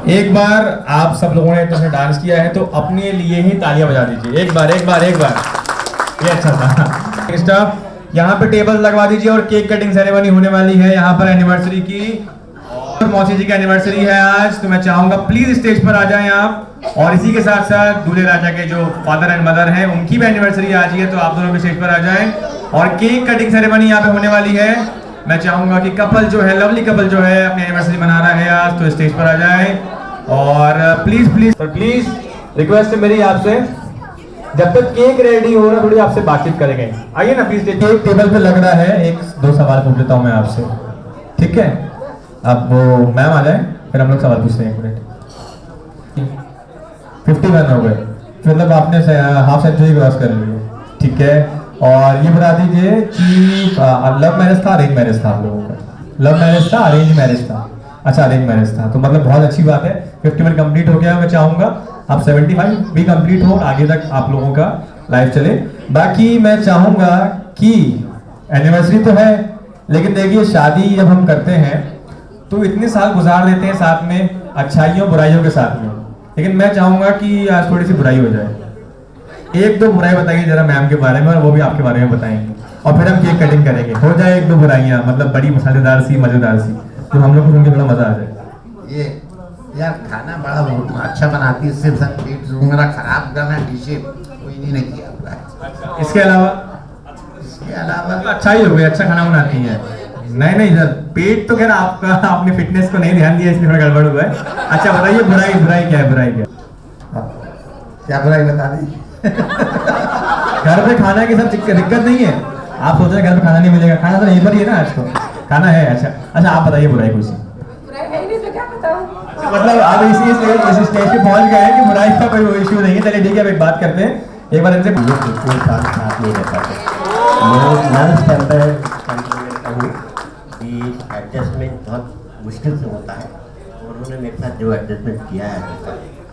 एक बार आप सब लोगों ने तो डांस किया है तो अपने लिए ही तालियां बजा दीजिए। एक बार ये अच्छा था। स्टाफ यहाँ पे टेबल लगवा दीजिए और केक कटिंग सेरेमनी होने वाली है यहाँ पर एनिवर्सरी की। और मौसी जी की एनिवर्सरी है आज, तो मैं चाहूंगा प्लीज स्टेज पर आ जाएं आप। और इसी के साथ साथ दूल्हे राजा के जो फादर एंड मदर हैं उनकी भी एनिवर्सरी आज ही है, तो आप दोनों भी स्टेज पर आ जाएं। और केक कटिंग सेरेमनी यहाँ पे होने वाली है। मैं चाहूंगा कि कपल जो है, लवली कपल जो है अपनी एनिवर्सरी मना रहा है आज, तो स्टेज पर आ जाए। और प्लीज रिक्वेस्ट है मेरी आपसे, जब तक केक रेडी हो ना थोड़ी आपसे बातचीत करेंगे। आइए ना प्लीज। केक टेबल पे लग रहा है, एक दो सवाल पूछ लेता हूँ मैं आपसे, ठीक है? अब वो मैम आ जाए फिर हम लोग सवाल पूछते हैं। 1 मिनट। 51 हो गए, मतलब आपने हाफ सेंचुरी क्रॉस कर ली, ठीक है? और ये बता दीजिए कि लव मैरिज था अरेंज मैरिज था आप लोगों का? लव मैरिज था अरेंज मैरिज था? अच्छा अरेंज मैरिज था, तो मतलब बहुत अच्छी बात है। 51 कंप्लीट हो गया। मैं चाहूंगा आप 75 भी कंप्लीट हो, आगे तक आप लोगों का लाइफ चले। बाकी मैं चाहूंगा कि एनिवर्सरी तो है, लेकिन देखिए शादी जब हम करते हैं तो इतने साल गुजार देते हैं साथ में, अच्छाइयों बुराइयों के साथ में, लेकिन मैं चाहूंगा कि आज थोड़ी सी बुराई हो जाए। 1-2 बुराई बताइए जरा मैम के बारे में, और वो भी आपके बारे में बताएंगे, और फिर हम केक कटिंग करेंगे। हो जाए 1-2 बुराइयां, मतलब बड़ी मसालेदार सी मजेदार सी, तो हम लोग को सुन के बड़ा मजा आ जाए। ये यार खाना बड़ा अच्छा बनाती है, सिर्फ पेट मेरा खराब करना डिशे कोई नहीं किया हुआ है। इसके अलावा तो अच्छा ही हो गया, अच्छा खाना बनाती है। नहीं सर, पेट तो खैर आपका, आपने फिटनेस को नहीं ध्यान दिया इसलिए थोड़ा गड़बड़ हुआ है। अच्छा बताइए बुराई क्या है? क्या बुराई बता दी? घर पे खाना की सब दिक्कत नहीं है। आप सोच रहे घर पे खाना नहीं मिलेगा, खाना तो यहीं पर ही है ना आज तो, खाना है। अच्छा आप बताइए बुराई कुछ। मतलब आप इसी स्टेज पे पहुंच गए हैं कि बुराई का कोई इशू नहीं है। चलिए ठीक है, अब एक बात करते हैं, एक बार इनसे कोई साथ नहीं रहता है। एडजस्टमेंट बहुत मुश्किल से होता है, और उन्होंने मेरे साथ जो एडजस्टमेंट किया है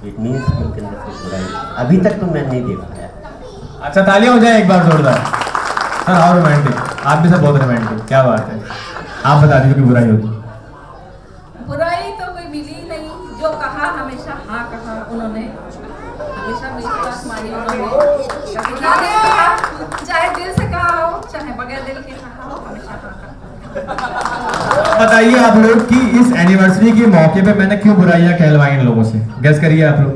इट मीन्स उनके अंदर कोई बुराई अभी तक तो मैं नहीं देख पाया। अच्छा तालियां हो जाए एक बार जोरदार। सर और रोमांटिक, आप भी सर बहुत रोमांटिक, क्या बात है। आप बता दीजिए कि बुराई होगी। बुराई तो कोई मिली नहीं, जो कहा हमेशा हाँ कहा उन्होंने, हमेशा मेरी बात मानी उन्होंने, चाहे दिल से कहा हो चाहे बगैर दिल के कहा हो, हमेशा हाँ कहा। बताइए आप लोग कि इस एनिवर्सरी के मौके पे मैंने क्यों बुराइयां कहलवाई इन लोगों से, गैस करिए आप लोग।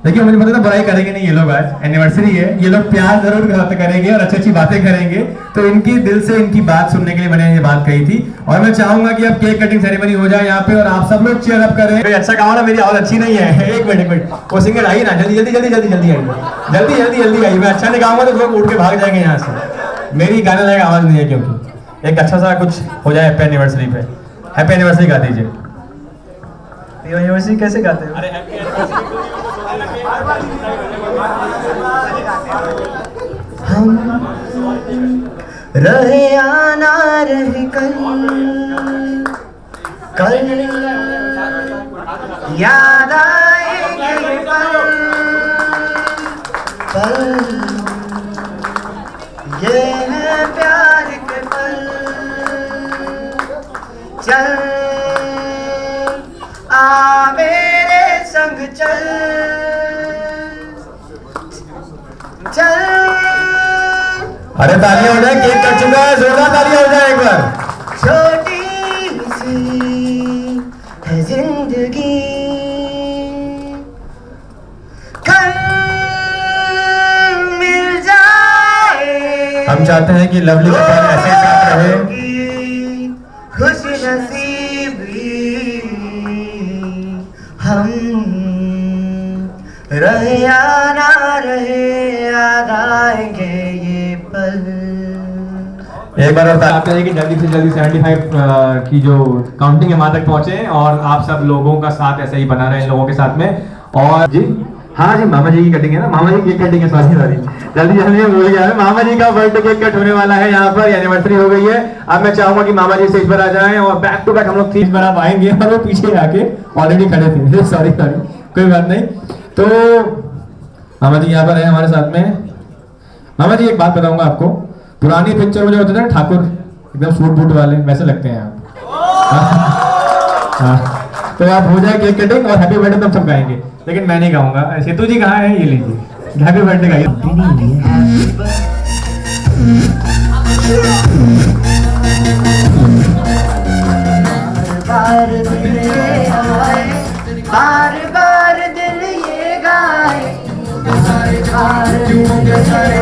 देखिए मुझे पता था बुराई करेंगे नहीं ये लोग, आज एनिवर्सरी है, ये लोग प्यार जरूर करेंगे और अच्छी बातें करेंगे, तो इनकी दिल से इनकी बात सुनने के लिए मैंने ये बात कही थी। और मैं चाहूंगा कि अब केक कटिंग सेरेमनी हो जाए यहाँ पे, और आप सब लोग चीयर अप करें। कोई अच्छा गाओ ना, मेरी आवाज अच्छी नहीं है। एक मिनट वो सिंगर आइए ना, जल्दी आइए। मैं अच्छा नहीं गाऊंगा तो लोग उठ के भाग जाएंगे यहाँ से। मेरी गाने लायक आवाज नहीं है, क्योंकि एक अच्छा सा कुछ हो जाए हैप्पी एनिवर्सरी पे। हैप्पी एनिवर्सरी गा दीजिए। एनिवर्सरी कैसे गाते हो? अरे हैप्पी हम रहे आना रहे कल याद आएंगे पल ये है प्यार के पल। चल आ मेरे संग चल अरे तालियां हो जाए, केक कट चुका है, जोरदार तालियां हो जाए एक बार। छोटी सी है जिंदगी कल मिल जाए। हम चाहते हैं कि लवली कपल ऐसे साथ रहे। खुश नसीबी हम रहे या ना रहे, याद आएंगे ये पल। एक बार और चाहते हैं कि जल्दी से जल्दी 75 की जो काउंटिंग है वहां तक पहुंचे, और आप सब लोगों का साथ ऐसे ही बना रहे इन लोगों के साथ में। और जी हाँ जी, मामा जी की कटिंग है ना, मामा जी की कटिंग है, सॉरी जल्दी भूल गया है। मामा जी का बर्थडे केक कट होने वाला है यहाँ पर, एनिवर्सरी हो गई है। अब मैं चाहूंगा कि मामा जी स्टेज पर आ जाएं, और बैक टू बैक हम लोग 30 बार आएंगे, और वो पीछे आके ऑलरेडी खड़े थे। सॉरी कोई बात नहीं। तो मामा जी यहाँ पर है हमारे साथ में। मामा जी एक बात बताऊंगा आपको, पुरानी पिक्चर में जो होते थे ना ठाकुर, एकदम सूट बूट वाले, वैसे लगते हैं आप। तो आप हो जाए केक कटिंग और हैप्पी बर्थडे तब सब गाएंगे, लेकिन मैं नहीं गाऊंगा। सेतु जी कहाँ है, ये लीजिए हैप्पी बर्थडे गाइए। बार दिल ये आए, बार बार दिल ये गाए, बार बार दिल ये गाए,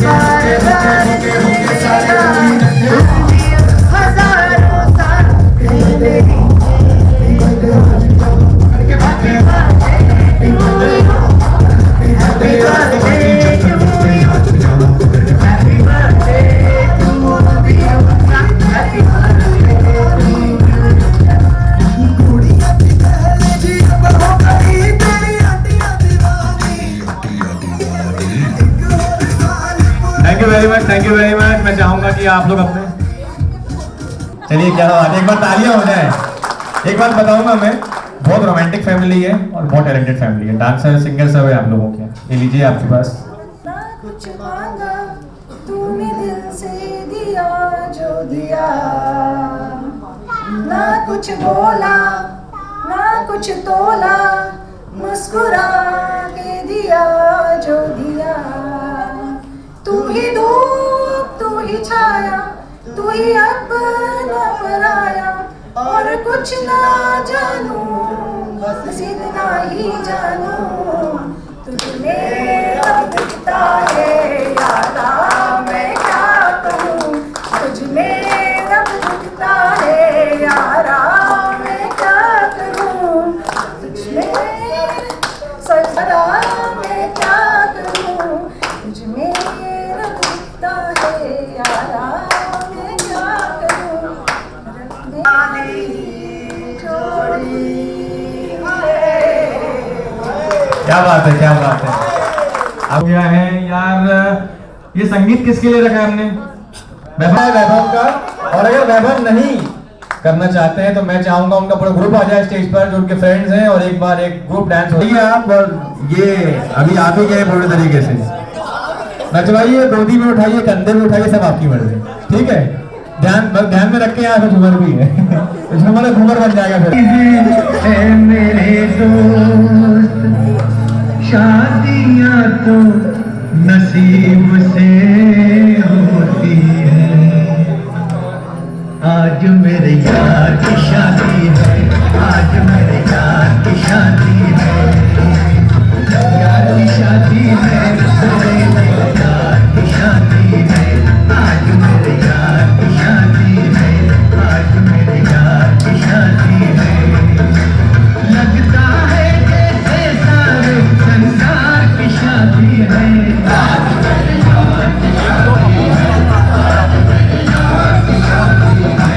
बार बार दिल ये गाए, हजारों साल पहले थैंक यू वेरी मच। मैं चाहूंगा कि आप लोग अपने, चलिए क्या बात है, एक बार तालियां हो जाए। एक बात बताऊंगा मैं, बहुत रोमांटिक फैमिली है और बहुत टैलेंटेड फैमिली है, डांसर सिंगर सब है आप लोगों के। ये लीजिए आपके पास। ना कुछ मांगा तूने दिल से दिया जो दिया, ना कुछ बोला ना कुछ तोला, मुस्कुरा के दिया जो दिया। तू ही धूप तू ही छाया, तू ही अपना पराया, और कुछ ना जानू बस इतना ही जानू, तुझ में रब दिखता है यारा मैं क्या कहूँ, तुझ में रब दिखता है यारा मैं क्या करूँ, तुझ में सजरा मैं क्या करूँ, तुझ में रब दिखता है यारा मैं क्या करूँ, क्या बात है, क्या बात है। अब क्या है यार, ये संगीत किसके लिए रखा है हमने? वैभव का। और अगर वैभव नहीं करना चाहते हैं तो मैं चाहूंगा उनका पूरा ग्रुप आ जाए स्टेज पर, जो उनके फ्रेंड्स हैं, और एक बार एक ग्रुप डांस हो आप। और ये अभी आप ही गए पूरे तरीके से नचवाइए, गोदी में उठाइए, कंधे में उठाइए, सब आपकी मर्जी, ठीक है। ध्यान में रख के यहाँ पे झूमर भी है झूमर घूमर बन जाएगा फिर। मेरे दोस्त शादियाँ तो नसीब से होती है, आज मेरे यार की शादी है, आज मेरे यार की शादी है, यार की शादी है, मेरे यार की शादी है, आज मेरे यार की शादी है, आज मेरे यार की शादी है। लगता है जैसे सारे संसार की शादी है, आज मेरे यार की शादी है, आज मेरे यार की शादी है।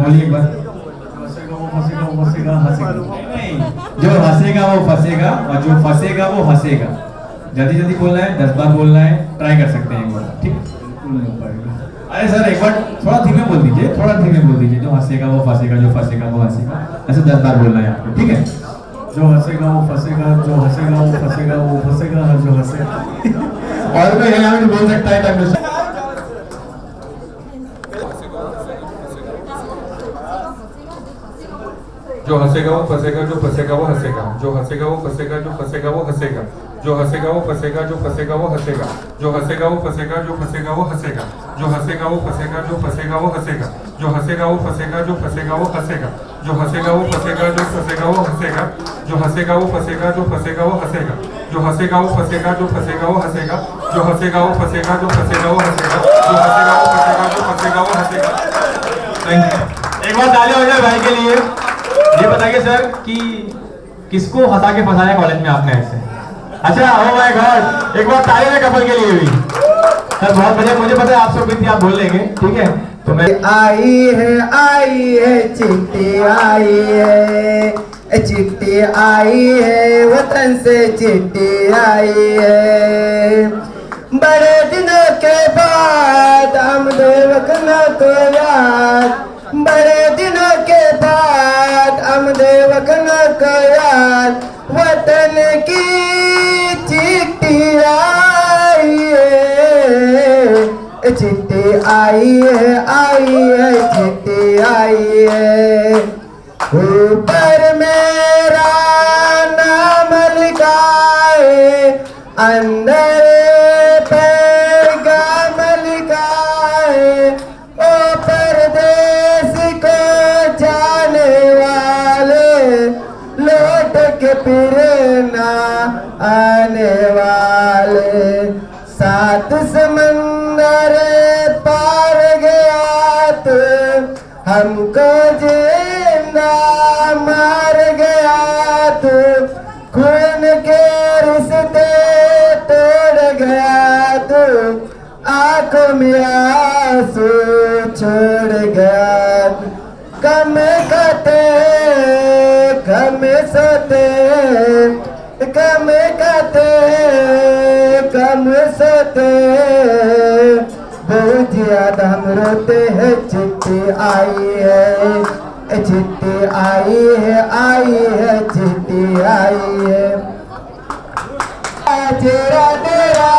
बोलिए एक बार। वो फंसेगा हंसेगा। नहीं, जो हंसेगा वो फंसेगा और जो फंसेगा वो हंसेगा। जल्दी जल्दी बोलना है, 10 बार बोलना है, ट्राई कर सकते हैं एक बार, ठीक? बिल्कुल नहीं हो पाएगा। अरे सर एक बार थोड़ा धीमे बोल दीजिए, थोड़ा धीमे बोल दीजिए। जो हंसेगा वो फंसेगा, जो फंसेगा वो हंसेगा, ऐसे 10 बार बोलना है आपको, ठीक है? जो हंसेगा वो फंसेगा, जो हंसेगा वो फंसेगा, वो फंसेगा जो हंसेगा। और कोई है यहाँ पे बोल सकता है टाइम? जो हंसेगा वो फंसेगा, जो फंसेगा वो हंसेगा, जो हंसेगा वो फंसेगा, जो फंसेगा वो हंसेगा, जो हंसेगा वो फंसेगा, जो फंसेगा वो हंसेगा, जो हंसेगा वो फंसेगा, जो फंसेगा वो हंसेगा, जो हंसेगा वो फंसेगा, जो फंसेगा वो हंसेगा, जो हंसेगा वो फंसेगा, जो फंसेगा वो हंसेगा, जो हंसेगा वो फंसेगा, जो फंसेगा वो हंसेगा, जो हंसेगा वो फंसेगा, जो फंसेगा वो हंसेगा, जो हंसेगा वो फंसेगा, जो फंसेगा वो हंसेगा, जो हंसेगा वो फंसेगा, जो फंसेगा वो हंसेगा, जो हंसेगा वो फंसेगा, जो फंसेगा वो हंसेगा। Thank you. एक बार तालियां हो जाए भाई के लिए। ये बताइए सर कि किसको हंसा के फंसाया कॉलेज में आपने ऐसे? अच्छा, ओ माय गॉड, एक बार तालियां हैं कपल के लिए भी। सर बहुत बढ़िया, मुझे पता है आप सब भी आप बोल लेंगे, ठीक है? तो मैं आई है चिट्ठी आई है, चिट्ठी आई है वतन से चिट्ठी आई है। बड़े दिनों के बाद हम देवकना को याद, बड़े दिनों के बाद हम देवकना को याद, वतन की चिट्ठी आई है, चिट्ठी आई है चिट्ठी आई है। ऊपर मेरा नाम लिखा है, अंदर पैगाम लिखा है। ओ परदेस को जाने वाले, लौट के फिर ना आने वाले। 7 समंदर पार गया तो हमको जिंदा मार गया तो, खून के रिश्ते तोड़ गया तो, आंखों में आंसू छोड़ गया। कम खाते कम सोते, कम खाते कम सोते, बहुत ज्यादा हम रोते हैं। चिट्ठी आई है, चिट्ठी आई है चिट्ठी आई है। चेहरा तेरा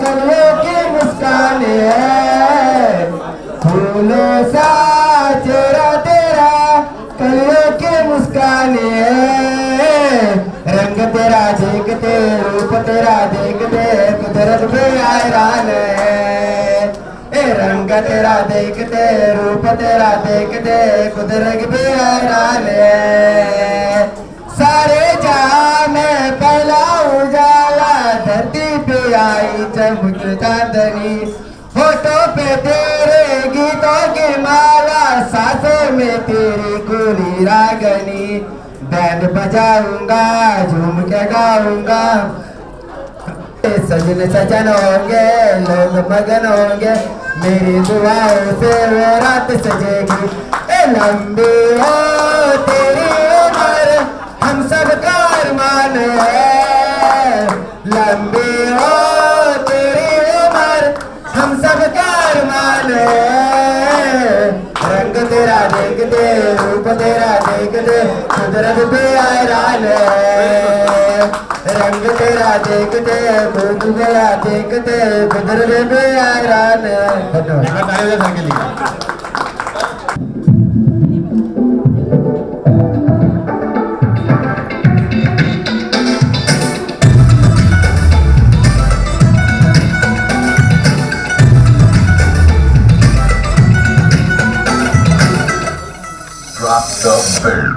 कलियों की मुस्कान है, फूलों सा चेहरा तेरा कलियों की मुस्कान है। रंग तेरा देखते, रूप तेरा देखते, कुदरत भी हैरान है। रंग तेरा देखते, रूप तेरा देखते, कुदरत भी हैरान है। सारे जहां में पहला उजाला, धरती पे आई चमक चांदनी। होठों पे तेरे गीतों की माला, सांसों में तेरी गोली रागनी। बैंड बजाऊंगा, झूम के गाऊंगा, सजन सजन होंगे, लोग मगन होंगे। मेरी दुआओं से वो रात सजेगी। लंबी हो तेरी उम्र, हम सब का अरमान है। लंबी हो तेरी उम्र, हम सब का अरमान है। रंग तेरा देख दे, रूप तेरा देख दे, कुदरत भी हैरान है। रंग तेरा देख दे, रूप तेरा देख दे, कुदरत भी हैरान है। धन्यवाद के लिए। Drop the beat.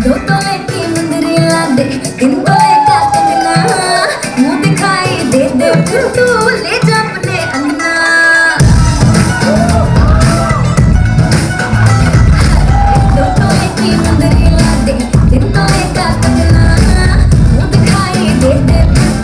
दो तोले की मुंदरी ला दे, 3 तोले का कंगना, मुंह दिखाई दे दे फिर तू ले जा अपने अंगना। दो तोले की मुंदरी ला दे, 3 तोले का कंगना, मुंह दिखाई दे दे फिर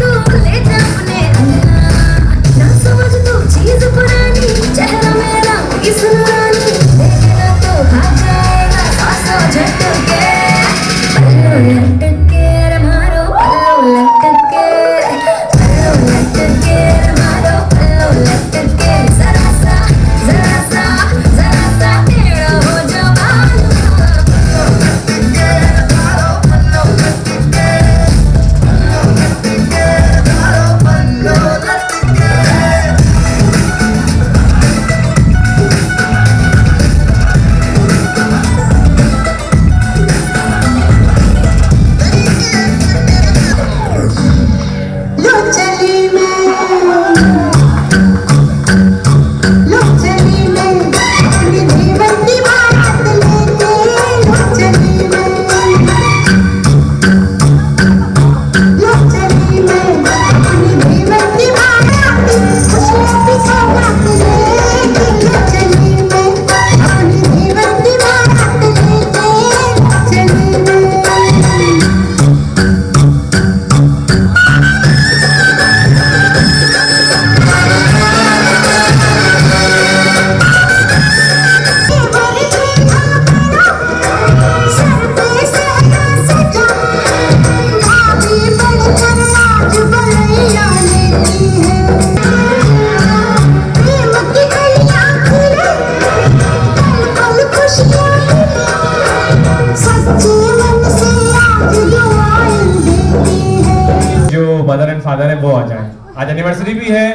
फादर है वो आ जाए। आज एनिवर्सरी भी है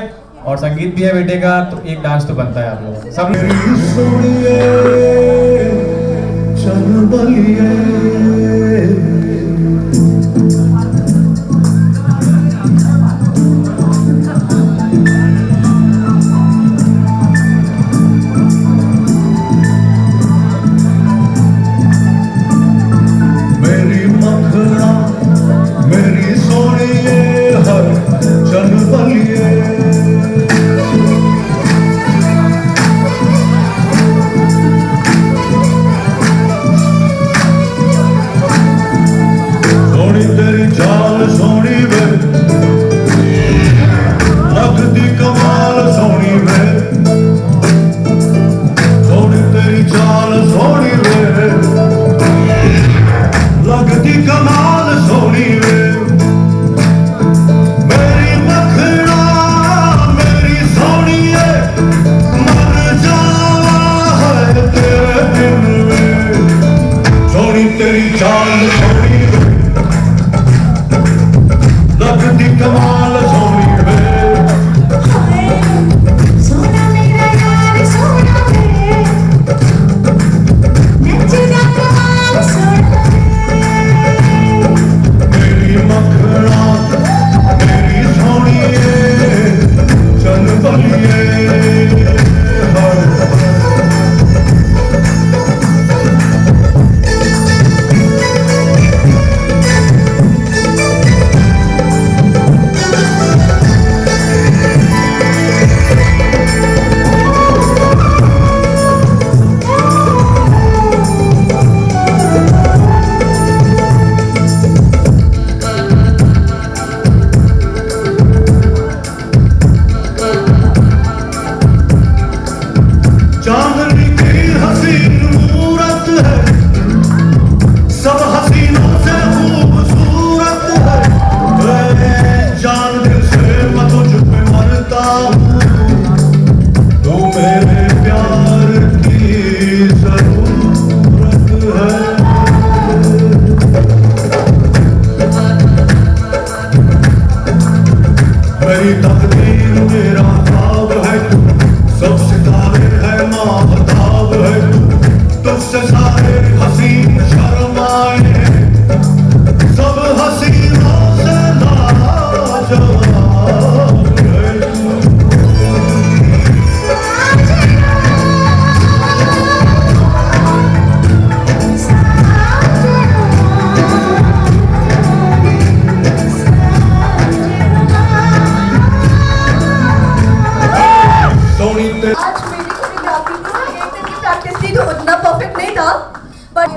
और संगीत भी है बेटे का, तो एक डांस तो बनता है आप लोगों का। सब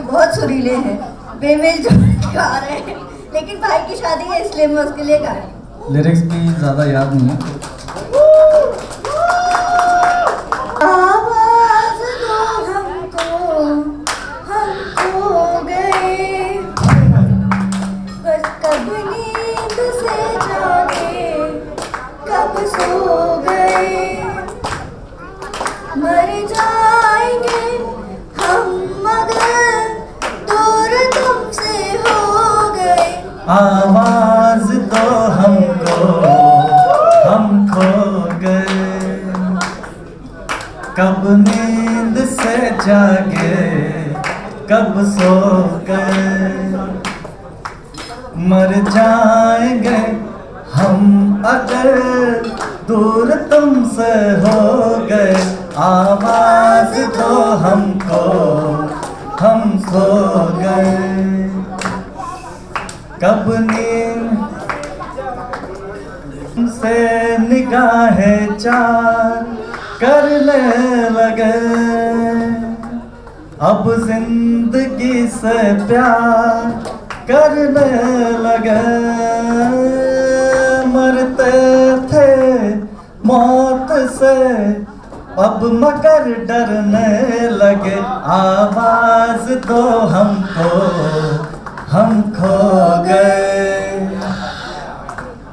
बहुत सुरीले हैं, बेमेल जो गा रहे हैं, लेकिन भाई की शादी है इसलिए मैं उसके लिए गा रही हूँ। लिरिक्स भी ज़्यादा याद नहीं है। आवाज़ दो हमको, हम खो गए, बस कब नींद से जागे, कब सो गए, मर जाएंगे हम मगर दूर तुमसे हो गए। आवाज दो हमको, हम खो गए, कब नींद से जागे, कब सो गए, मर जाएंगे हम अगर दूर तुमसे हो गए। आवाज दो हमको, हम सो गए, कब नींद से निगाहें चार करने लगे, अब जिंदगी से प्यार करने लगे, मरते थे मौत से अब मगर डरने लगे। आवाज दो हमको, हम खो गए,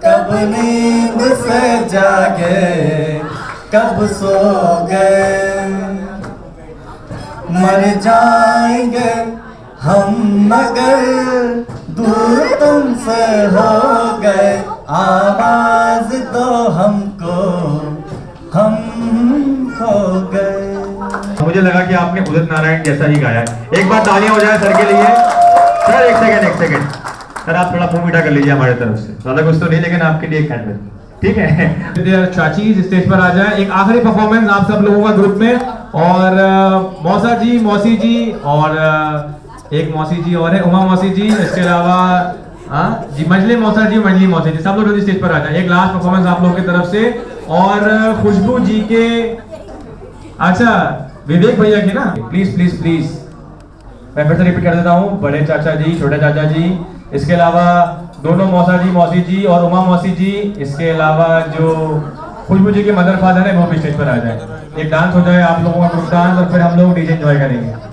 कब नींद से जागे, कब सो गए, मर जाएंगे हम मगर दूर तुमसे हो गए। आवाज मुझे लगा कि आपने उदित नारायण जैसा ही गाया है। एक बार तालियां हो जाए सर के लिए। सर एक सेकंड सर, आप थोड़ा मुंह मीठा कर लीजिए हमारे तरफ से, ज्यादा कुछ तो नहीं, लेकिन आपके लिए एक हैंडल, ठीक है। चाची स्टेज पर आ जाए। एक आखिरी परफॉर्मेंस आप सब लोगों का ग्रुप में, और मौसा जी, मौसी जी, और एक मौसी जी और है, उमा मौसी जी, इसके अलावा जी मंजली मौसा जी, मंजली मौसी जी, सब लोग स्टेज पर आ जाए। एक लास्ट परफॉर्मेंस आप लोगों की तरफ से, और खुशबू जी के, अच्छा विवेक भैया की ना, प्लीज प्लीज प्लीज, मैं फिर से रिपीट कर देता हूँ, बड़े चाचा जी, छोटे चाचा जी, इसके अलावा दोनों मौसा जी, मौसी जी और उमा मौसी जी, इसके अलावा जो खुशबू जी के मदर फादर है वो भी स्टेज पर आ जाए। एक डांस हो जाए आप लोगों का ग्रुप डांस, और फिर हम लोग डीजे एंजॉय करेंगे।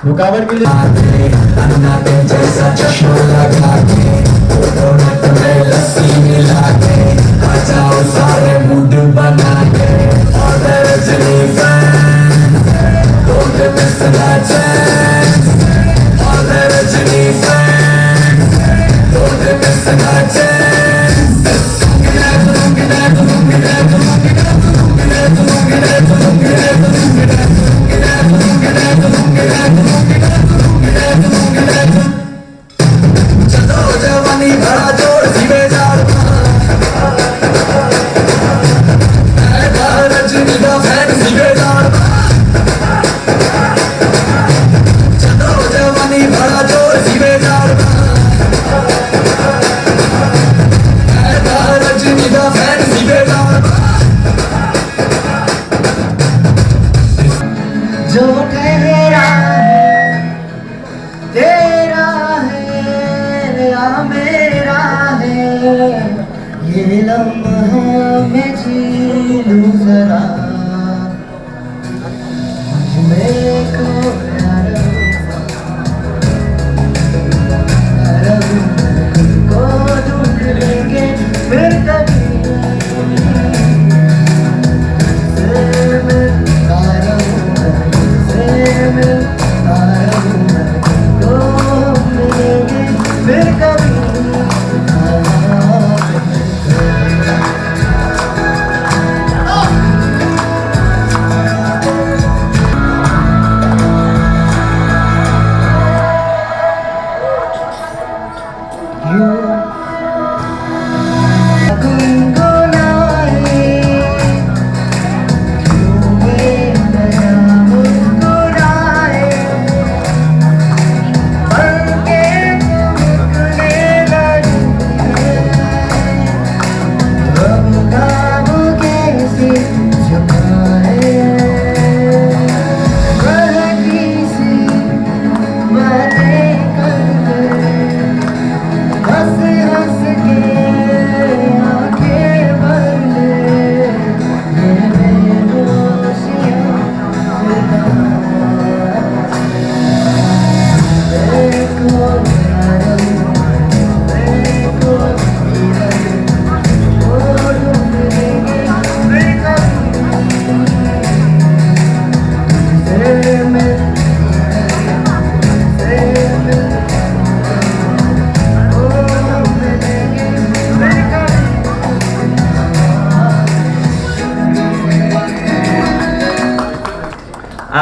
रुकावट के लिए अन्ना के जैसा चश्मा लगा के, तुम्हें लस्सी मिला के, आ जाओ सारे मूड बना के, और Rajni fan don't miss that chance, और Rajni fan don't miss that chance।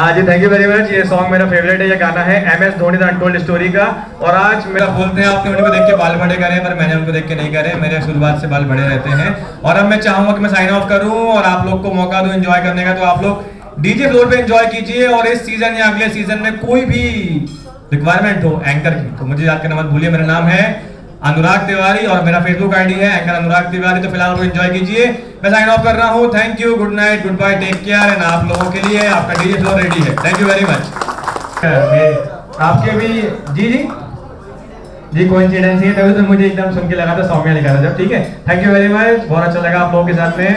हाँ जी, थैंक यू वेरी मच। ये सॉन्ग मेरा फेवरेट है, ये गाना है MS Dhoni the untold story का। और आज मेरा बोलते हैं आपने उनको देख के बाल बड़े करे, पर मैंने उनको देख के नहीं करे, मेरे शुरुआत से बाल बड़े रहते हैं। और अब मैं चाहूंगा कि मैं साइन ऑफ करूं और आप लोग को मौका दूं एंजॉय करने का, तो आप लोग डीजे फ्लोर पे एंजॉय कीजिए। और इस सीजन या अगले सीजन में कोई भी रिक्वायरमेंट हो एंकर की तो मुझे याद करना मत भूलिए। मेरा नाम है अनुराग तिवारी और मेरा फेसबुक आईडी है एंकर अनुराग तिवारी। तो फिलहाल एंजॉय कीजिए, मैं साइन ऑफ कर रहा हूँ। Thank you, good night, good bye, take care. And आप लोगों के लिए आपका डीजे फ्लोर रेडी है। Thank you very much. आपके भी जी कोइंसिडेंस है, तभी तो मुझे एकदम सुन के लगा था सौम्या लिखा था जब। ठीक है, थैंक यू वेरी मच, बहुत अच्छा लगा आप लोगों के साथ में।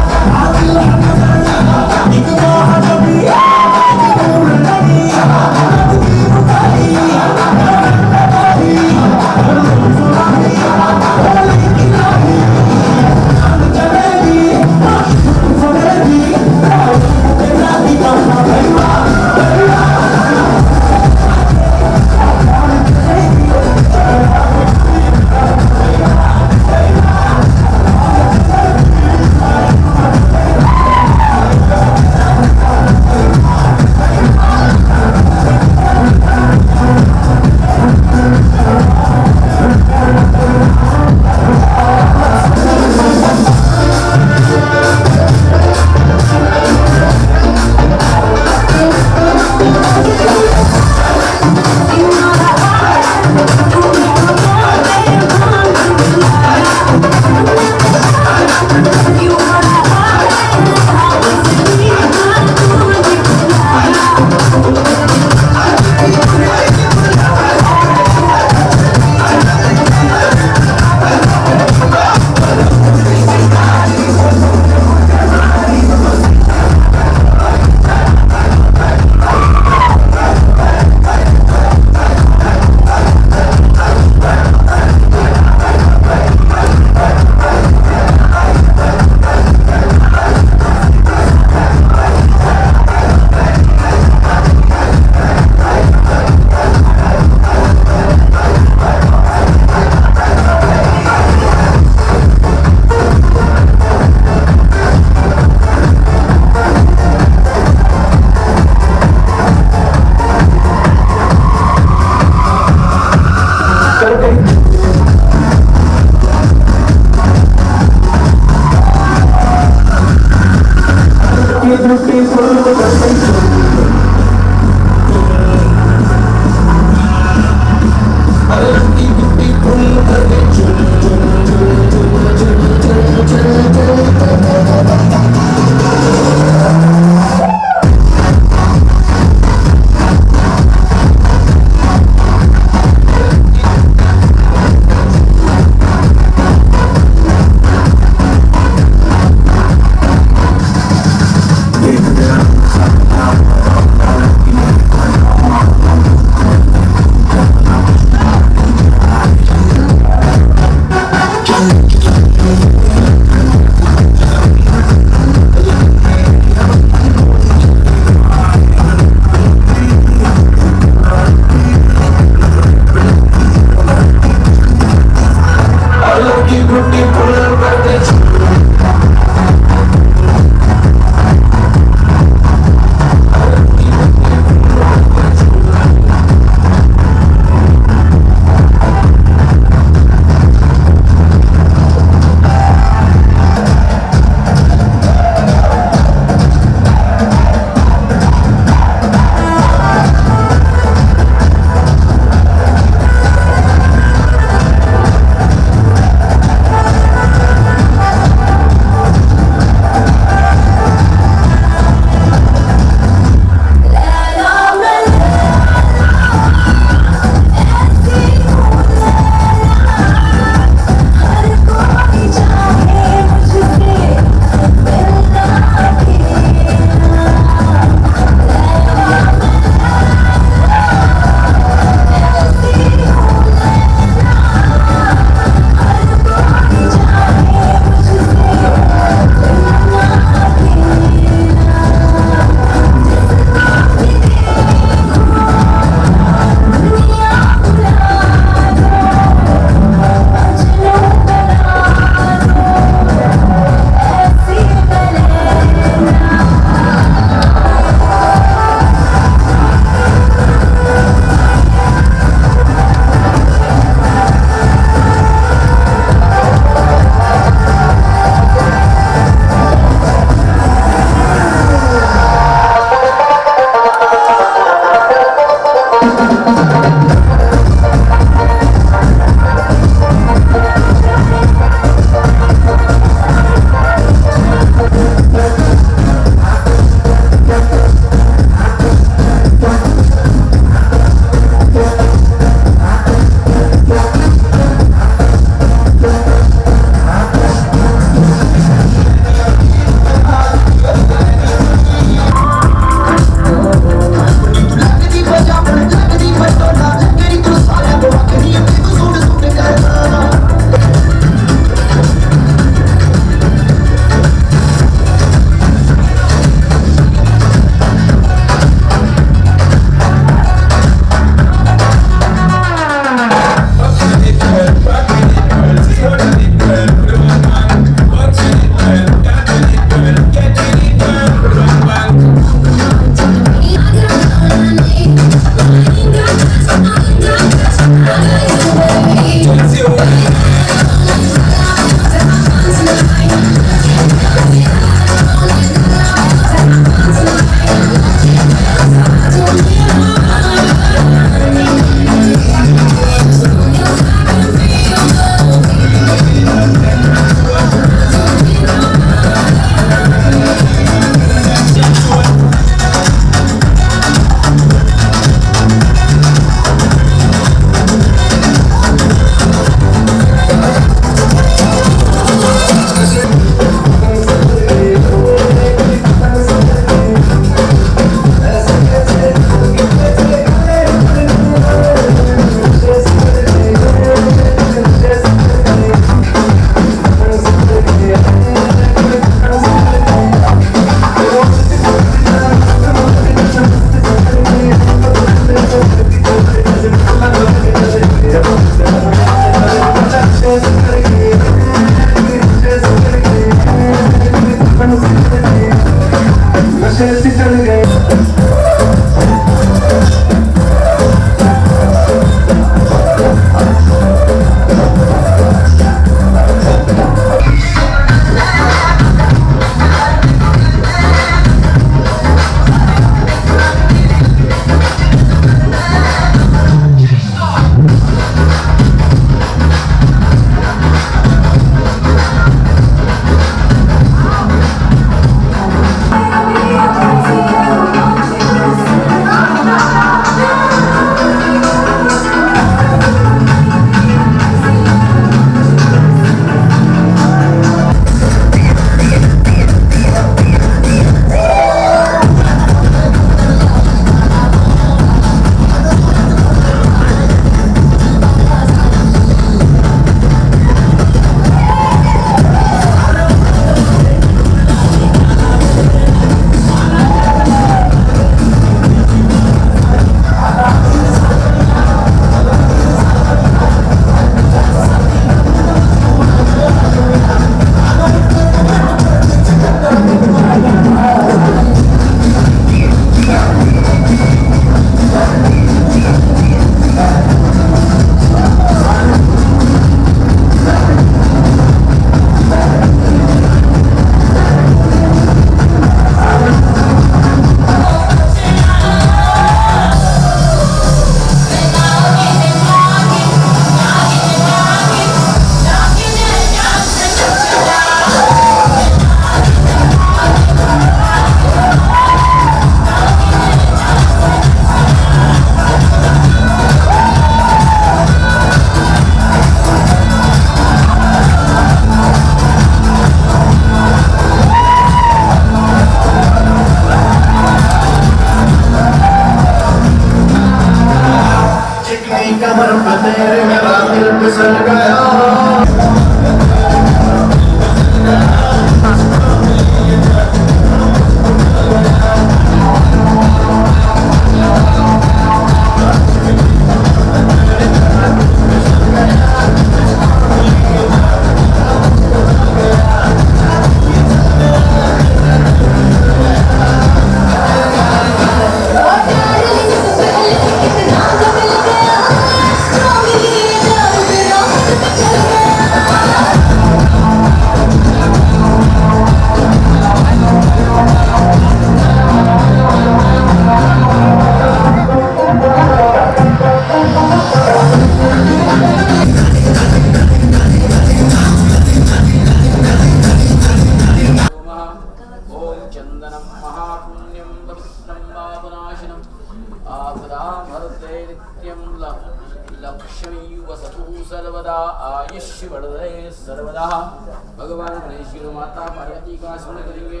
शिव माता पार्वती का स्मरण करेंगे।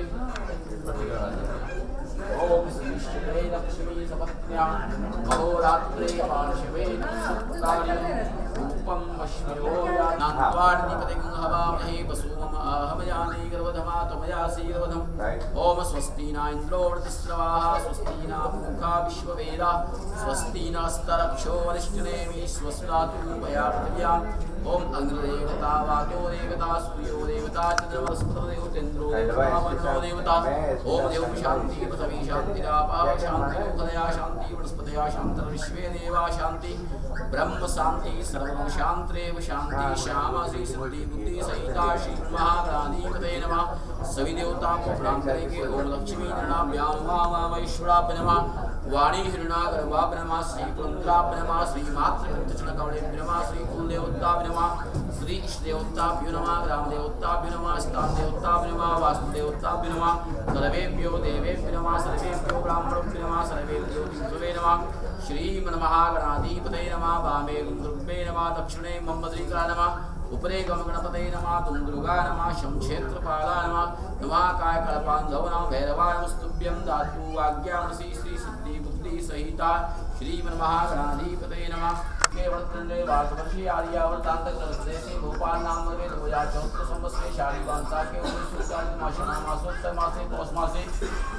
ओम श्री लक्ष्मी सपत्न्या अहोरात्रे पार्श्वे रूपम अश्विनो नान्त्वार्निपतिगं हवामहे वसुमम अहमयानि गर्वधमा त्वमयासि गर्वधम्। ओम स्वस्ति न इन्द्रो वृतिस्रवाः स्वस्ति न पूषा विश्ववेदाः स्वस्ति नस्तरक्षो वरिष्ठनेमि स्वस्नातु मया पृथिव्याम्। ओम अग्निदेवता वातो देवता सूर्यो देवता चंद्रमस्पतिर्देवतेन्द्रो देवता वरुणो देवता। ओम देव शांति पृथ्वी शांतिरापः शांति लोकदया शांति वनस्पतया शांतिर्विश्वे देवा शांति ब्रह्म शांति सर्वं शांतिरेव शांति। श्यामासी सिद्धि बुद्धि सहिता श्री महागणाधिपतये नमः। सभी देवताओं को प्रणाम करेंगे। ओम लक्ष्मी नृणाभ्याम वामेश्वराभ्य नमः। वाणी हिरणागर्भाभ्य नमः। श्री कुंद्राभ्य नमः। श्री मातृचरणकमलेभ्य नमः। श्री कुलदेवताभ्य नमः। श्री इष्टदेवताभ्यो नमः। ग्रामदेवताभ्यो नमः। स्थानदेवताभ्यो नमः। वास्तुदेवताभ्यो नमः। सर्वेभ्यो देवेभ्यो नमः। सर्वेभ्यो ब्राह्मणेभ्यो नमः। सर्वेभ्यो दिव्यवे नमः। श्रीमन्महागणाधिपतये नमः। वामे गुरुभ्ये नमः। दक्षिणे मम्मद्रिका नमः। उपरे गम गणपतये नमः। तुम दुर्गा नमः। शं क्षेत्रपाला नमः। नमः कायकल्पान्धव नमः। भैरवाय नमस्तुभ्यं धातु आज्ञामसि श्री सिद्धि बुद्धि सहिता श्रीमन्महागणाधिपतये नमः। केवलतुल्ये वासवर्षीय आर्यावर्तान्तग्रहस्ते भोपाल नाम वेद 2014 संवत्सरे शालिवांसा के 1940 मासोत्तर मासे पौष मासे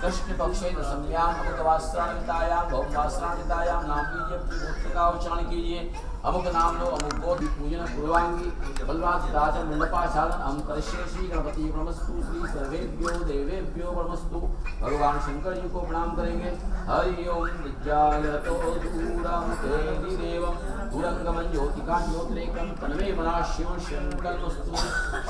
कृष्ण पक्षे दशम्यां अमुकवास्त्राणितायां भौमवास्त्राणितायां नाम कीजिए अपनी गोत्र का उच्चारण कीजिए। अमुक नाम लो अमुक गोत्र पूजन पूर्वांगी बलवास राजन मंडपाचारण हम करिष्ये। श्री गणपति ब्रह्मस्तु श्री सर्वेभ्यो देवेभ्यो ब्रह्मस्तु। भगवान शंकर जी को प्रणाम करेंगे। हरि ओम विद्यायतो दूरम तेदि देवम दूरंगमं ज्योतिकां ज्योतिरेकं तन्मे मना शिव शंकरमस्तु।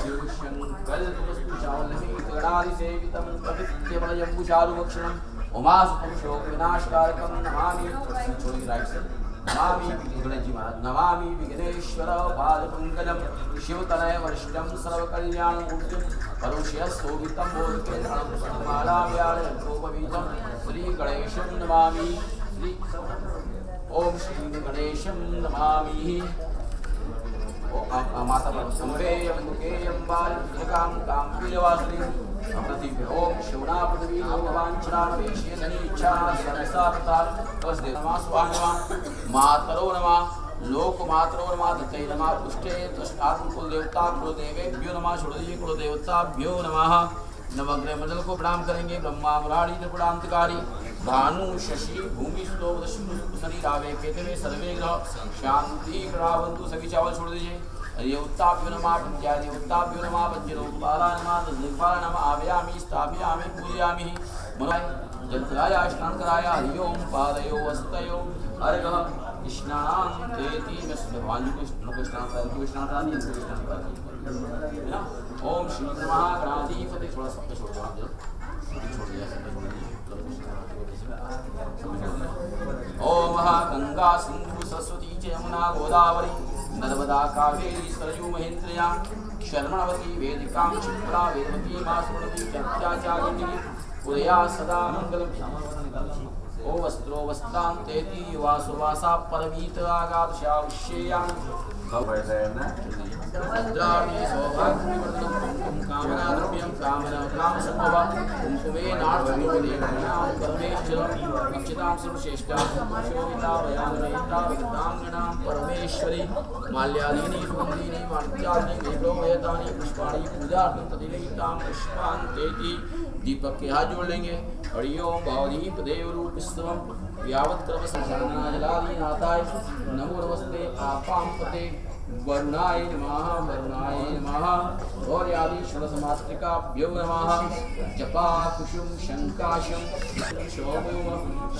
शिव शंकरमस्तु चावलमी गणादि सेवितं प्रवित्य बलयंबुचारुभक्षणं उमासुतं शोक विनाशकारकं नमामि। नमामि गणेश जी महाराज। नमामि विघ्नेश्वर पादपंकजं शिवतनय वरिष्ठं सर्वकल्याणमूर्तिं परुषय शोभितं बोधकेन्द्रं मालाव्यालयन्तोपवीतं श्री गणेशं नमामि। श्री ओम श्री गणेशं नमामि। माता अम्बे अम्बुके अम्बालिकां काम्पीलवासिनीं पृथिवी ओम शिवना पृथ्वी भगवांचनावेशे धनीच्छा सरसावतार वसुदेव नमः स्वाहा मातरो नमः लोकमातरो नमः दत्तै नमः पुष्टे तुष्टात्म कुलदेवता कुलदेवेभ्यो नमः षोडशी कुलदेवताभ्यो नमः। नवग्रह मंडल को प्रणाम करेंगे। ब्रह्मा मुरारी त्रिपुरांतकारी भानु शशि भूमि स्लोक शनि रावे केतवे सर्वे ग्रह शांति ग्रहवंतु। सभी चावल छोड़ दीजिए। देवताभ्यो नमः देवताभ्यो नमः वज्रोत्पाला नमः तद्दिक्पाला नमः। आव्यामि स्थापयामि पूजयामि मनाय जलतराय स्नान कराय। हरि ओम पादयो वस्तयो अर्घः स्नानां तेति भगवान जी को स्नान कराइए। ओम श्री महागणाधिपतये थोड़ा शब्द छोड़ दो। ओम गंगा सिंधु सरस्वती च यमुना गोदावरी नर्मदा कावेरी सरयू महेन्द्रया शर्मणवती वेदिकां क्षिप्रा वेदवती मासुरवती चर्चाचारिणी उदया सदा मंगलम्। ओ वस्त्रो वस्त्रां तेति वासो वासा परमीत आगादशाविश्येयां भद्राणि सौभाग्यवर्धनं कुंकुम कामना द्रव्यं कामना काम संभव कुंकुमे नार्चनो देवानां परमेश्वरं अक्षतां सर्वश्रेष्ठां शोभिता वयानमेता विद्याङ्गनां परमेश्वरी माल्यादीनि सुगन्धीनि माणिक्यानि वैभवयतानि पुष्पाणि पूजार्थं तदिलेतां पुष्पान्तेति। दीपक के हाथ जोड़ लेंगे। हरि ओम भावदीप देवरूप स्तवम यावत् क्रम संसारना जलादि नाथाय नमो नमस्ते आपां पते वरुणाय नमः और आदि षोडशमातृकाभ्यो नमः। जपा कुसुम शंकाशं शोभोम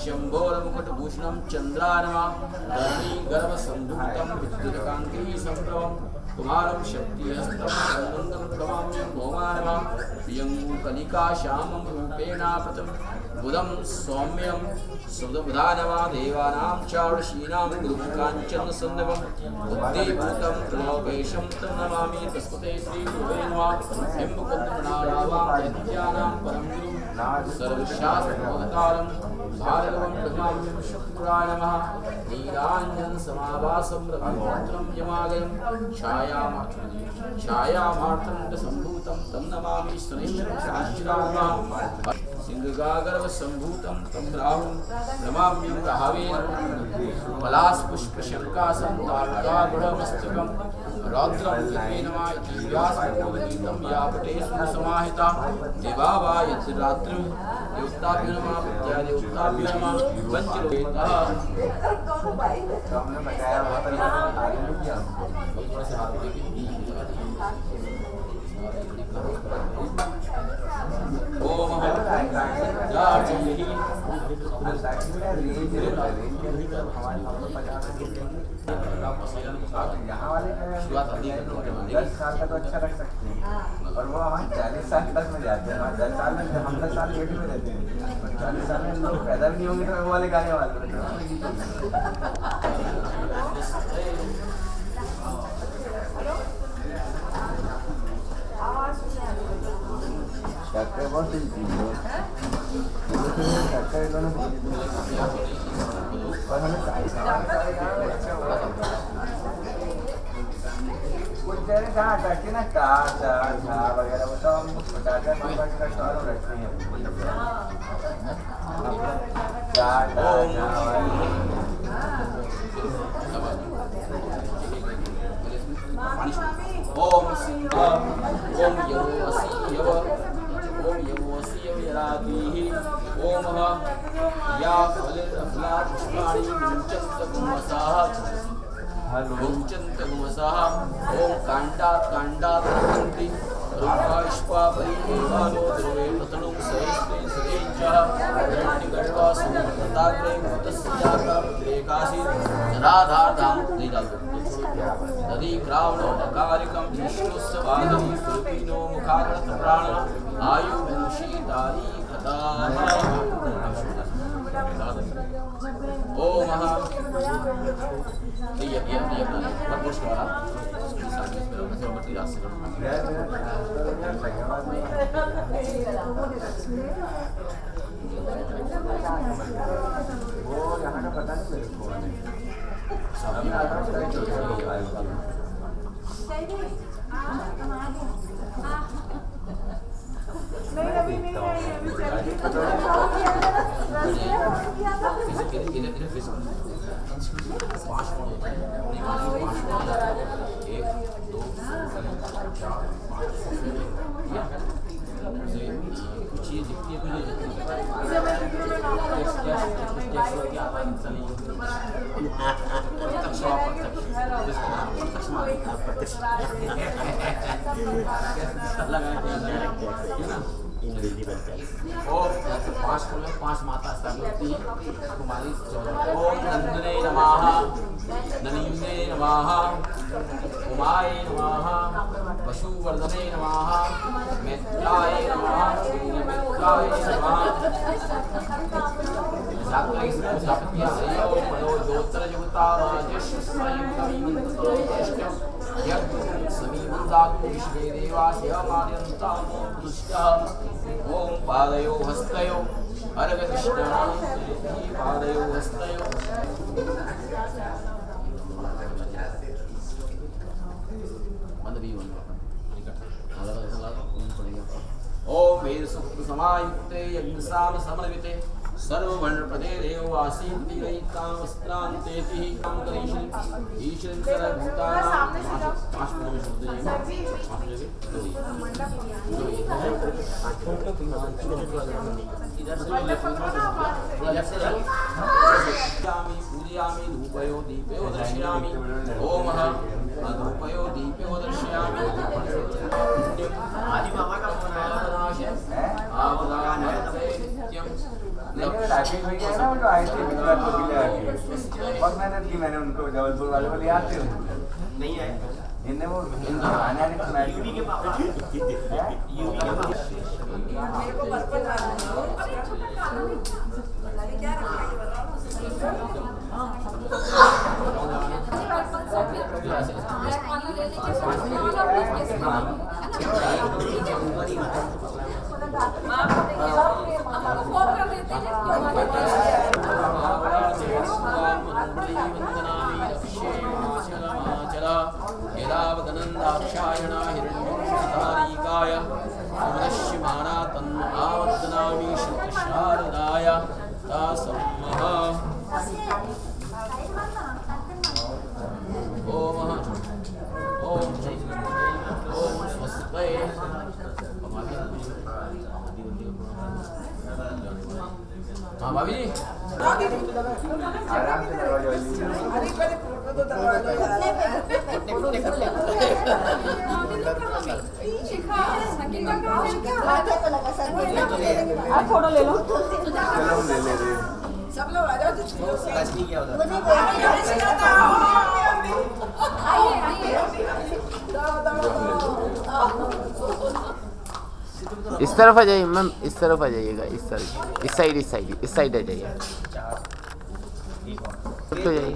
शंभोरमुकुटभूषणं चंद्रा नमः। धरणी गर्भ संभूतं विद्युत्कान्ति संप्रभं कुमारं शक्तिहस्तं संबंधं प्रमाम्यं भौमा नमः। प्रियं कलिका श्यामं रूपेण प्रथम बुधं सौम्यं सुबुधा नमः। देवानां चारुषीणां गुरुकाञ्चन सन्नवं बुद्धिभूतं प्रणवेशं तं नमामि। तस्मते श्री गुरुवे नमः। हिम्बकुन्दप्रणारावां दैत्यानां परं गुरुं सर्वशास्त्रबोधकारं भार्गवं प्रज्ञाम्यं शुक्राय नमः नीलाञ्जन समाभासं रघुपुत्रं यमागयं छायामार्तण्ड सम्भूतं तं नमामि शनैश्वरं शान्तिरामः सिंहगागर्भसम्भूतं तं राहुं नमाम्यं राहवेन पलाशपुष्पशङ्कासं तारकागृहमस्तकं रौद्रं नमः इति व्यासगीतं या पटेषु समाहिता देवा वा यद्रात्रिं देवताभ्यो नमः प्रत्यादेवताभ्यो नमः वज्रवेदः हमने बताया वहाँ पर थोड़ा सा हाथ लेके ओम यहाँ वाले शुरुआत 10 साल का तो अच्छा रख सकते हैं और वो हमारे 40 साल तक में जाते हैं। 10 साल में हम 10 साल वेट में रहते हैं, 40 साल में लोग पैदा भी नहीं होंगे तो वो वाले गाने वाले बहुत और हमें कुछ जगह कहाँ अटके ना का वगैरह वो सब हम बताते हैं रखते हैं ओम सिंहम ओम यवोऽसि यरातिः ओम या फलरफलापुष्पाणि मुञ्चन्तगुमसाः ओम काण्डात् भवन्ति रूपाष्पापरिवालो ध्रुवे प्रतणुं सहस्रे सतेजः हिरण्यगर्भासुताग्रे भूतस्य जाता पुत्रेकासीत् जराधार्धां दधी ग्रावणो अकारिकं विष्णुस्य वादवी सुरपीनो मुखाग्रतप्राण आयुर्षीदारी कथाः ओम वो यहाँ का पता नहीं मेरे को पांच माता स्थापित होती है कुमारी। ओम नंदने नमः, ननीम्ने नमः, उमाय नमः, पशुवर्धने नमः, मैत्राय नमः, मैत्राय नमः। स्थापित किया विश्वे देवास्यमान्यन्तामो पुरुषः। ओम पादयो हस्तयो अर्घ कृष्णाय पादयो हस्तयो ओम वेद सूक्त समायुक्ते यज्ञसाम समन्विते सर्ववर्ण प्रदे देवासीति रहितां वस्त्रान्तेति काम करेशि ईश्वर सर्वभूतानां पांच में शब्द ये इधर से पूजयामि धूपयो दीपयो दर्शयामि ओम धूपयो दीपयो दर्शयामि आदि बाबा का फोन आया था राकेश भैया है ना, उनको आए थे गुजरात को मिले आके बहुत मेहनत की मैंने उनको, जबलपुर वाले बोले आते हो नहीं आए इनने वो आने आने सुनाई यूपी के पास आपको फोन कर देते हैं। हाँ भाभी जी आराम से दरवाजा थोड़ा ले लो चलो ले ले रहे सब लोग आ जाओ इस तरफ आ जाइए मैम, इस तरफ आ जाइएगा, इस साइड इस साइड इस साइड इस साइड आ जाइए, तो जाइए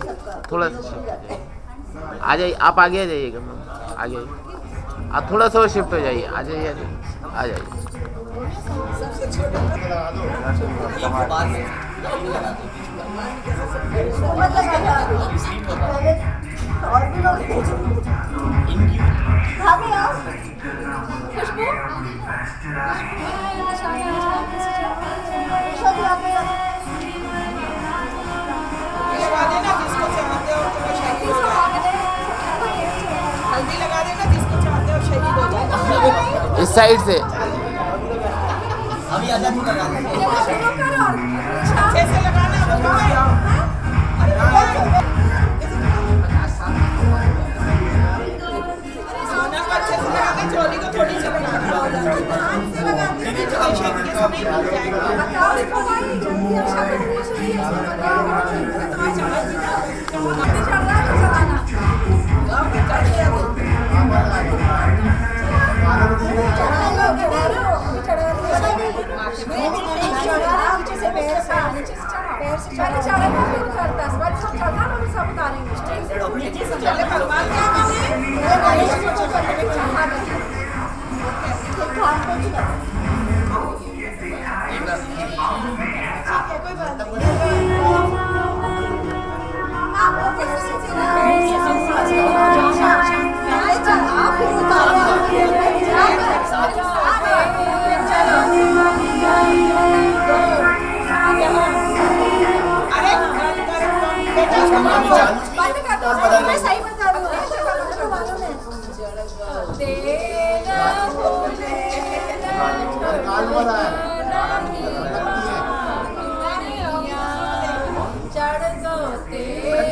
थोड़ा सा आ जाइए, आप आगे आ जाइएगा मैम, आगे आप थोड़ा सा शिफ्ट हो जाइए, आ जाइए आ जाइए आ जाइए। और भी लोग भाभी आओ खुशबू हल्दी लगा देना जिसको चाहते हो शहीद हो जाए। इस साइड से अभी आजा तू लगा अच्छे से लगाना चोली को थोड़ी सी मैं सही बता रही हूँ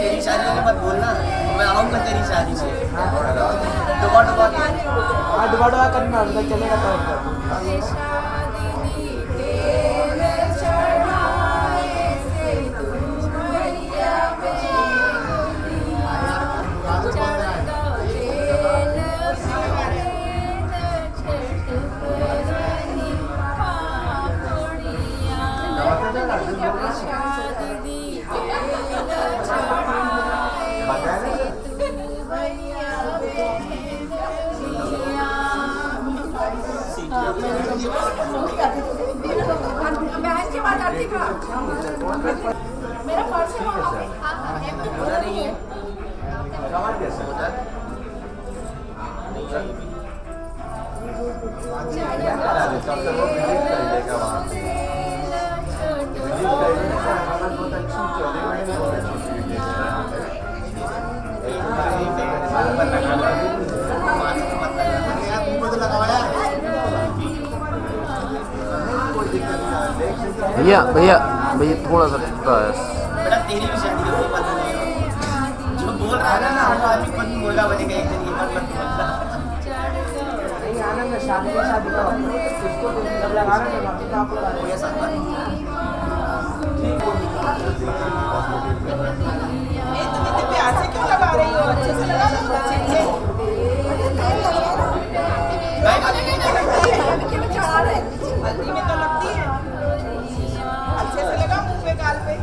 तेरी शादी के बाद बोलना, मैं आऊंगा तेरी शादी से। दुबारा करना चलेगा तो मेरा पर्स भैया भैया भैया थोड़ा सा बस। बेटा तेरी भी शादी की कोई पता नहीं, जो बोल रहा है ना वो आदमी खुद बोला बनेगा एक दिन, ये मत बोलना। नहीं आना ना शादी का शादी का उसको जब लगाना है बाकी आप लोग हो गया सब ए तुम इतने प्यार से क्यों लगा रही हो? अच्छे से लगा लो अच्छे से। हल्दी में तो लगती है, अच्छे से लगा मुंह पे गाल पे।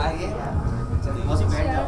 आइए बस बैठ जाओ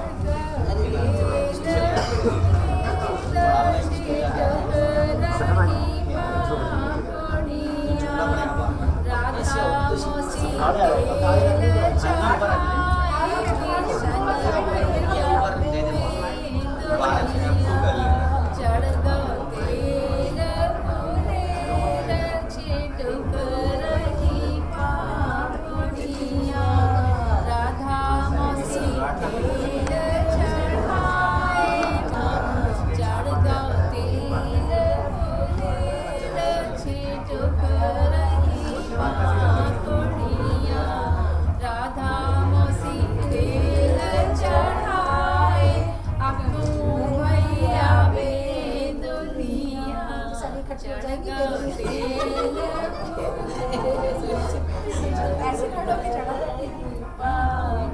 ऐसे खड़े होके चढ़ा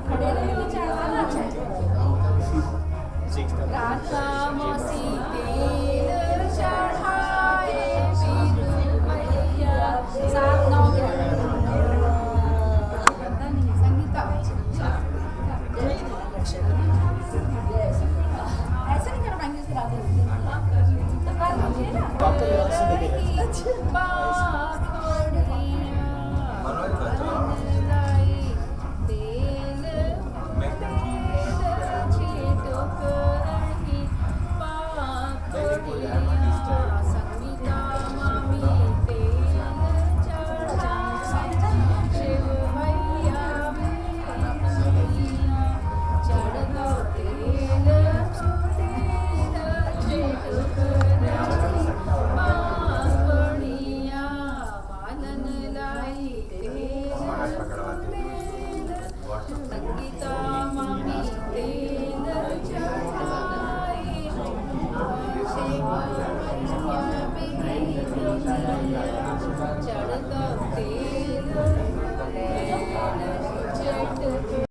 खड़े रहने चढ़ा ना अच्छा राधा मौसी तेल चढ़ाए बिदु भैया 7-9 पता नहीं संगीता ऐसे नहीं कर पाएंगे इस राधे तो कर मुझे ना